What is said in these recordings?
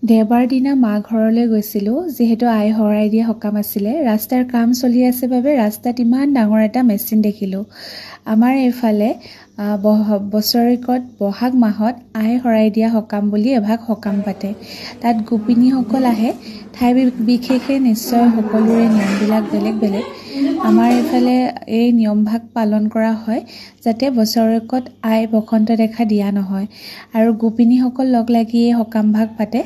দেওবাৰ দিনা মা ঘৰলৈ গৈছিলোঁ যিহেতু আই শৰাই দিয়া সকাম আছিলে। ৰাস্তাৰ কাম চলি আছে বাবে ৰাস্তাত ইমান ডাঙৰ এটা মেচিন দেখিলোঁ। আমাৰ এইফালে বছৰেকত বহাগ মাহত আই শৰাই দিয়া সকাম বুলি এভাগ সকাম পাতে। তাত গোপিনীসকল আহে। ঠাই বিশেষে নিশ্চয় সকলোৰে নিয়মবিলাক বেলেগ বেলেগ। আমাৰ এইফালে এই নিয়মভাগ পালন কৰা হয় যাতে বছৰেকত আই বসন্ত দেখা দিয়া নহয়। আৰু গোপিনীসকল লগ লাগি এই সকামভাগ পাতে।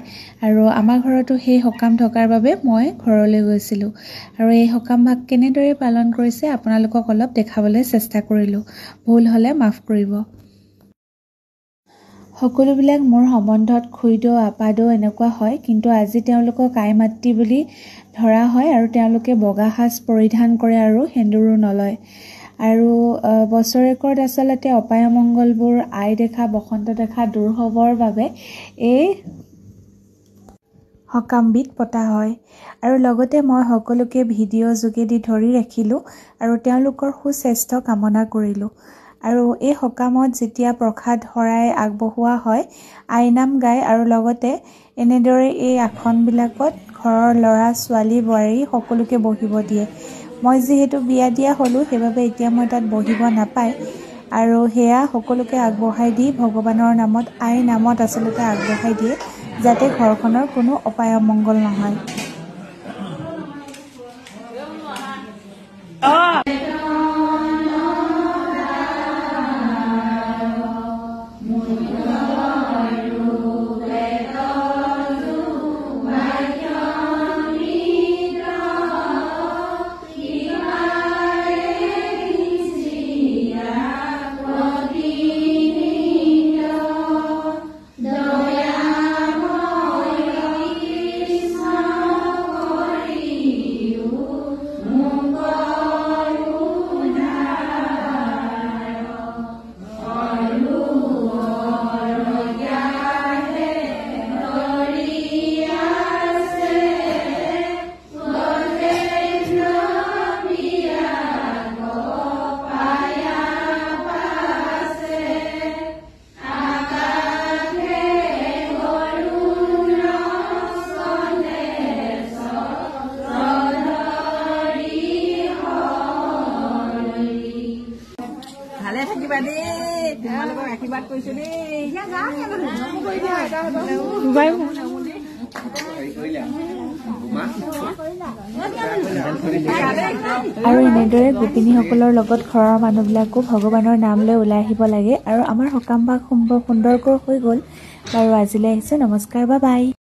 আৰু আমাৰ ঘৰতো সেই সকাম থকাৰ বাবে মই ঘৰলৈ গৈছিলোঁ। আৰু এই সকামভাগ কেনেদৰে পালন কৰিছে আপোনালোকক অলপ দেখাবলৈ চেষ্টা কৰিলোঁ। ভুল হ'লে মাফ কৰিব। সকলোবিলাক মোৰ সম্বন্ধত খুইদৌ আপাদৌ এনেকুৱা হয়, কিন্তু আজি তেওঁলোকক আই মাতৃ বুলি ধৰা হয় আৰু তেওঁলোকে বগা সাজ পৰিধান কৰে আৰু সেন্দুৰো নলয়। আৰু বছৰেকত আচলতে অপায় অমংগলবোৰ আই দেখা বসন্ত দেখা দূৰ হ'বৰ বাবে এই সকামবিধ পতা হয়। আৰু লগতে মই সকলোকে ভিডিঅ' যোগেদি ধৰি ৰাখিলোঁ আৰু তেওঁলোকৰ সুস্বাস্থ্য কামনা কৰিলোঁ। আৰু এই সকামত যেতিয়া প্ৰসাদ শৰাই আগবঢ়োৱা হয়, আইনাম গায় আৰু লগতে এনেদৰে এই আসনবিলাকত ঘৰৰ ল'ৰা ছোৱালী বোৱাৰী সকলোকে বহিব দিয়ে। মই যিহেতু বিয়া দিয়া হ'লোঁ সেইবাবে এতিয়া মই তাত বহিব নাপায়। আৰু সেয়া সকলোকে আগবঢ়াই দি ভগৱানৰ নামত আই নামত আচলতে আগবঢ়াই দিয়ে যাতে ঘৰখনৰ কোনো অপায় অমংগল নহয়। ভালে থাকিবা দেই, তোমালোকক আশীৰ্বাদ কৰিছো দেই। আৰু এনেদৰে গোপিনীসকলৰ লগত ঘৰৰ মানুহবিলাকো ভগৱানৰ নাম লৈ ওলাই আহিব লাগে। আৰু আমাৰ সকামভাগ সুন্দৰকৈ হৈ গ'ল। বাৰু আজিলৈ আহিছোঁ, নমস্কাৰ, বাই বাই।